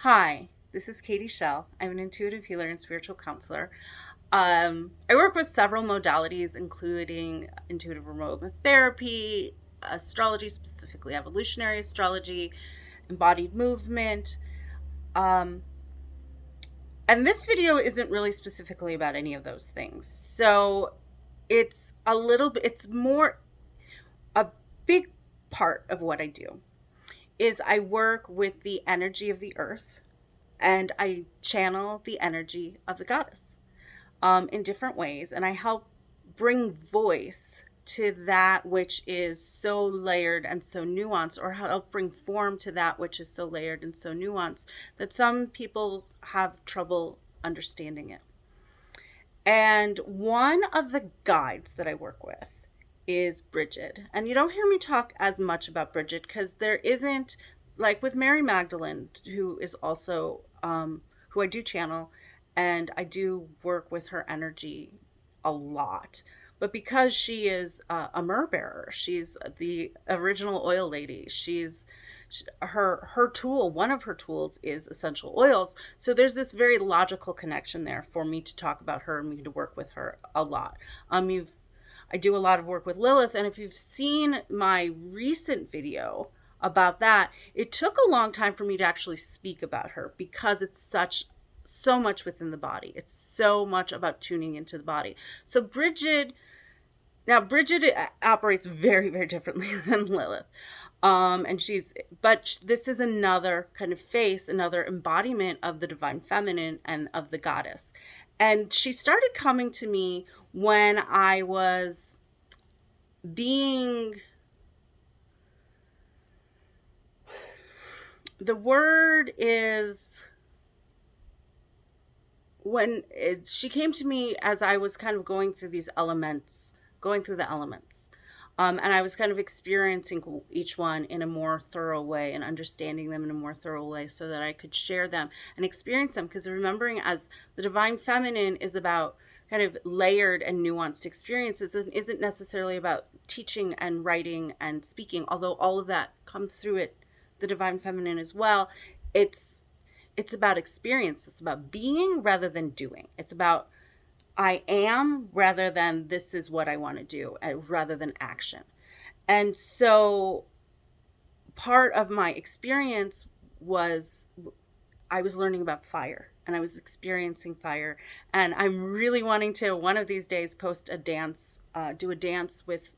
Hi, this is Katie Shell. I'm an intuitive healer and spiritual counselor. I work with several modalities, including intuitive remote therapy, astrology, specifically evolutionary astrology, embodied movement. Um, and this video isn't really specifically about any of those things. So it's a little bit, it's more a big part of what I do is I work with the energy of the earth and I channel the energy of the goddess in different ways. And I help bring voice to that which is so layered and so nuanced, or help bring form to that which is so layered and so nuanced that some people have trouble understanding it. And one of the guides that I work with is Brigid. And you don't hear me talk as much about Brigid because there isn't, like with Mary Magdalene, who is also, who I do channel, and I do work with her energy a lot. But because she is a myrrh bearer, she's the original oil lady. Her tool, one of her tools is essential oils. So there's this very logical connection there for me to talk about her and me to work with her a lot. I do a lot of work with Lilith, and if you've seen my recent video about that, it took a long time for me to actually speak about her because it's so much within the body. It's so much about tuning into the body. So Brigid operates very, very differently than Lilith. But this is another kind of face, another embodiment of the divine feminine and of the goddess. And she started coming to me when I was being, the word is, she came to me as I was kind of going through the elements. And I was kind of experiencing each one in a more thorough way and understanding them in a more thorough way so that I could share them and experience them. Because remembering, as the divine feminine is about kind of layered and nuanced experiences, it isn't necessarily about teaching and writing and speaking, although all of that comes through it, the divine feminine as well. It's about experience. It's about being rather than doing. It's about I am rather than this is what I want to do, rather than action. And so part of my experience was I was learning about fire and I was experiencing fire. And I'm really wanting to one of these days post a dance, do a dance with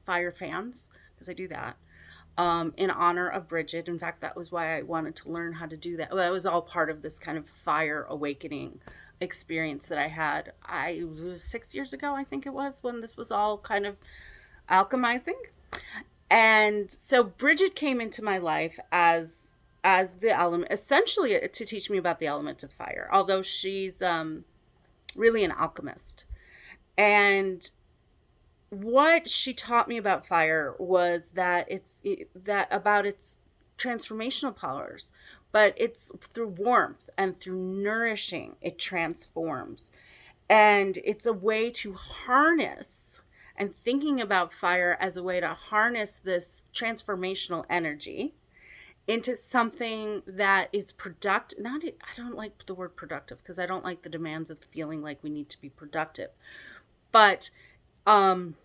fire fans, because I do that. In honor of Brigid. In fact, that was why I wanted to learn how to do that. Well, that was all part of this kind of fire awakening experience that I had. 6 years ago, I think it was, when this was all kind of alchemizing. And so Brigid came into my life as the element, essentially to teach me about the element of fire. Although she's really an alchemist, and what she taught me about fire was that about its transformational powers, but it's through warmth and through nourishing it transforms. And it's a way to harness, and thinking about fire as a way to harness this transformational energy into something that is productive. Not I don't like the word productive because I don't like the demands of feeling like we need to be productive, but um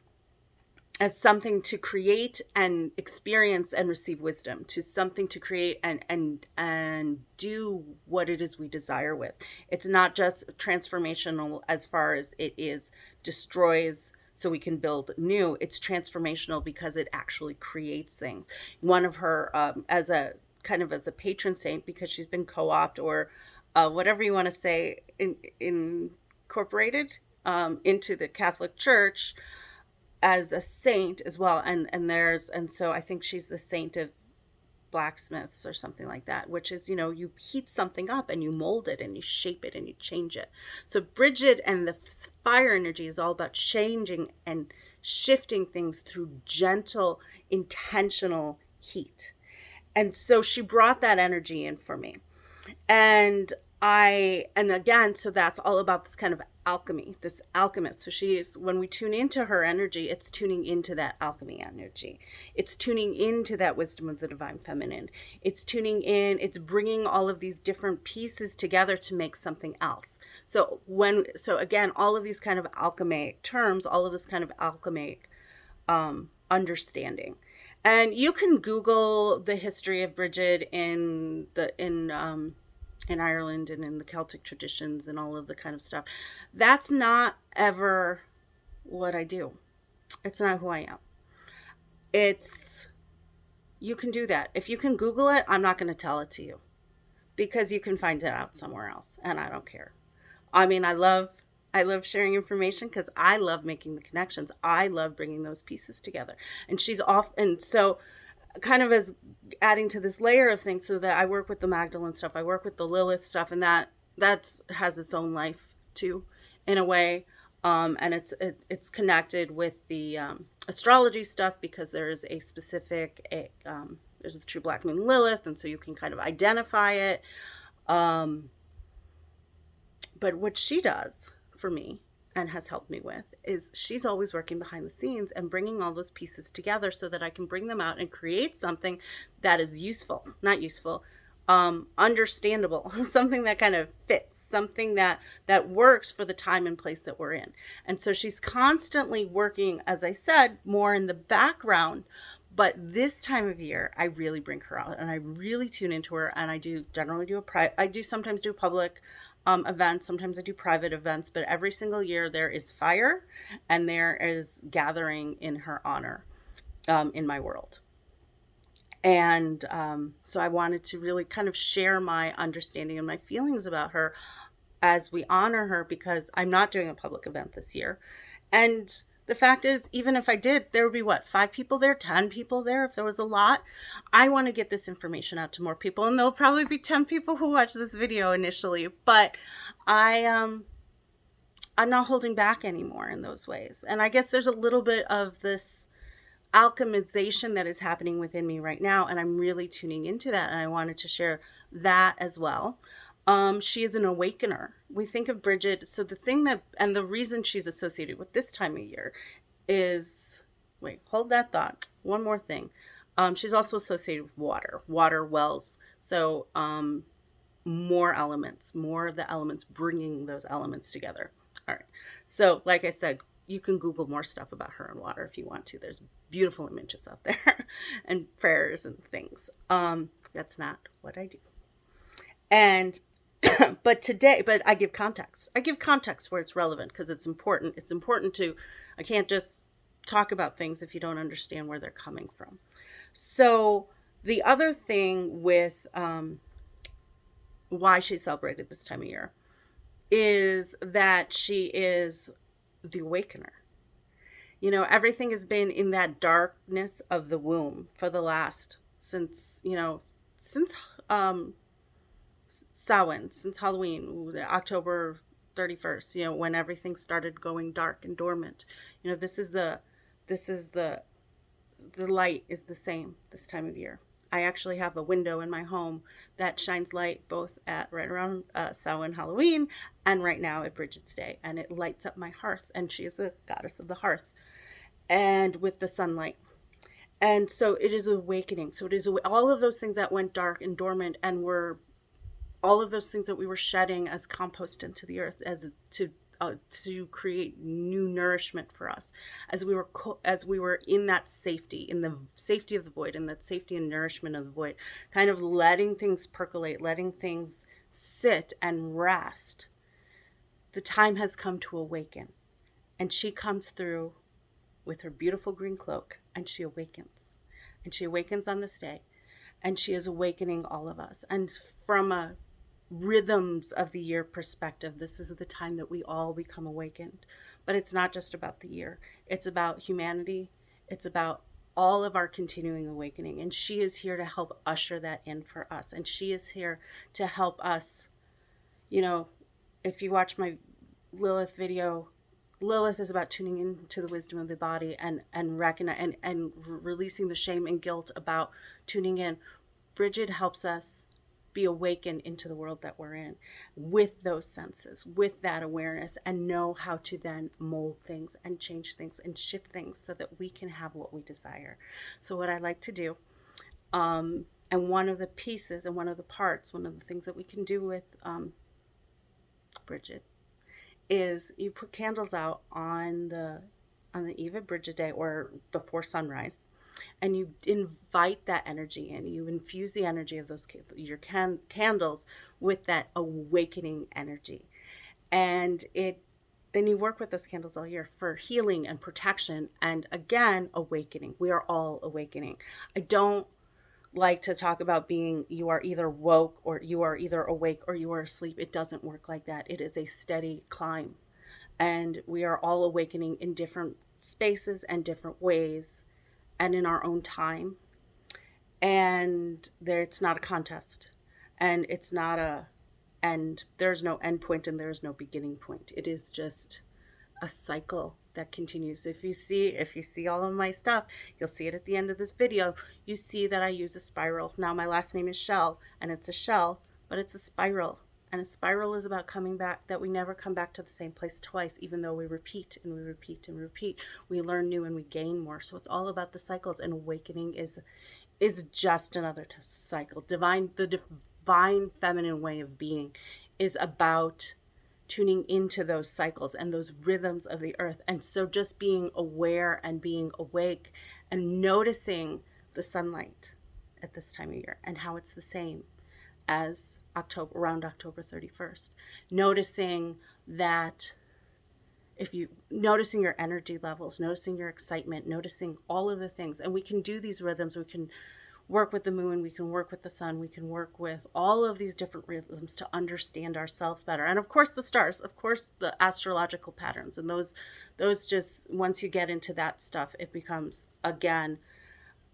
as something to create and experience and receive wisdom, to something to create and do what it is we desire with. It's not just transformational as far as it is destroys so we can build new. It's transformational because it actually creates things. One of her, as a kind of as a patron saint, because she's been co-opted, or whatever you want to say, incorporated into the Catholic Church as a saint as well. And so I think she's the saint of blacksmiths or something like that, which is, you heat something up and you mold it and you shape it and you change it. So Brigid and the fire energy is all about changing and shifting things through gentle, intentional heat. And so she brought that energy in for me. And and again, so that's all about this kind of alchemy, this alchemist. So she is, when we tune into her energy, it's tuning into that alchemy energy. It's tuning into that wisdom of the divine feminine. It's tuning in, it's bringing all of these different pieces together to make something else. So again, all of these kind of alchemic terms, all of this kind of alchemic understanding. And you can Google the history of Brigid in Ireland and in the Celtic traditions and all of the kind of stuff. That's not ever what I do. It's not who I am. It's, you can do that. If you can Google it, I'm not going to tell it to you because you can find it out somewhere else and I don't care. I mean, I love sharing information because I love making the connections. I love bringing those pieces together. And she's off. And so kind of as adding to this layer of things, so that I work with the Magdalene stuff, I work with the Lilith stuff, and that has its own life too, in a way. And it's connected with the astrology stuff because there is a specific there's the true black moon Lilith, and so you can kind of identify it. But what she does for me and has helped me with is she's always working behind the scenes and bringing all those pieces together so that I can bring them out and create something that is useful, not useful, understandable, something that kind of fits, something that works for the time and place that we're in. And so she's constantly working, as I said, more in the background. But this time of year, I really bring her out and I really tune into her. And I do generally do I do sometimes do public events. Sometimes I do private events, but every single year there is fire and there is gathering in her honor in my world. And so I wanted to really kind of share my understanding and my feelings about her as we honor her, because I'm not doing a public event this year. And the fact is, even if I did, there would be 5 people there, 10 people there. If there was a lot, I want to get this information out to more people, and there'll probably be 10 people who watch this video initially, but I'm not holding back anymore in those ways. And I guess there's a little bit of this alchemization that is happening within me right now, and I'm really tuning into that, and I wanted to share that as well. She is an awakener. We think of Brigid. So the thing and the reason she's associated with this time of year is, wait, hold that thought. One more thing. She's also associated with water wells. So, more elements, more of the elements, bringing those elements together. All right. So like I said, you can Google more stuff about her and water if you want to. There's beautiful images out there and prayers and things. That's not what I do. And but I give context. I give context where it's relevant because it's important. It's important I can't just talk about things if you don't understand where they're coming from. So the other thing with why she's celebrated this time of year is that she is the awakener. You know, everything has been in that darkness of the womb for the last, since Samhain, since Halloween, October 31st, when everything started going dark and dormant. This is the light is the same this time of year. I actually have a window in my home that shines light both at right around Samhain, Halloween, and right now at Brigid's Day, and it lights up my hearth, and she is a goddess of the hearth, and with the sunlight. And so it is awakening. So it is all of those things that went dark and dormant and were all of those things that we were shedding as compost into the earth, as to create new nourishment for us, as we were in that safety, in the safety of the void, in that safety and nourishment of the void, kind of letting things percolate, letting things sit and rest. The time has come to awaken, and she comes through with her beautiful green cloak, and she awakens on this day, and she is awakening all of us. And from a rhythms of the year perspective, this is the time that we all become awakened. But it's not just about the year. It's about humanity. It's about all of our continuing awakening. And she is here to help usher that in for us. And she is here to help us. If you watch my Lilith video, Lilith is about tuning into the wisdom of the body and recognize and releasing the shame and guilt about tuning in. Brigid helps us be awakened into the world that we're in with those senses, with that awareness, and know how to then mold things and change things and shift things so that we can have what we desire. So what I like to do, and one of the pieces and one of the parts, one of the things that we can do with Brigid, is you put candles out on the eve of Brigid Day or before sunrise, and you invite that energy in. You infuse the energy of those your candles with that awakening energy, and it then you work with those candles all year for healing and protection and again awakening. We are all awakening. I don't like to talk about being you are either woke or you are either awake or you are asleep. It doesn't work like that. It is a steady climb, and we are all awakening in different spaces and different ways and in our own time. And there, it's not a contest, and it's not a end. There's no end point and there's no beginning point. It is just a cycle that continues. If you see all of my stuff, you'll see it at the end of this video. You see that I use a spiral. Now my last name is Shell, and it's a shell, but it's a spiral. And a spiral is about coming back, that we never come back to the same place twice, even though we repeat and we repeat and repeat. We learn new and we gain more. So it's all about the cycles, and awakening is just another cycle. The divine feminine way of being is about tuning into those cycles and those rhythms of the earth. And so just being aware and being awake and noticing the sunlight at this time of year and how it's the same as October, around October 31st. Noticing that noticing your energy levels, noticing your excitement, noticing all of the things. And we can do these rhythms. We can work with the moon, we can work with the sun, we can work with all of these different rhythms to understand ourselves better. And of course the stars, of course the astrological patterns, and those just, once you get into that stuff, it becomes again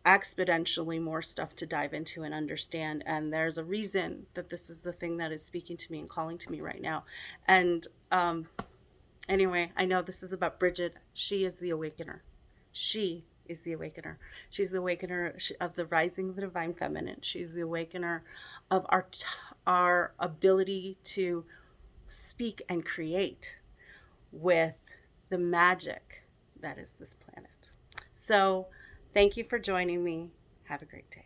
exponentially more stuff to dive into and understand. And there's a reason that this is the thing that is speaking to me and calling to me right now. And anyway, I know this is about Brigid. She is the awakener. She is the awakener. She's the awakener of the rising of the divine feminine. She's the awakener of our ability to speak and create with the magic that is this planet. So thank you for joining me. Have a great day.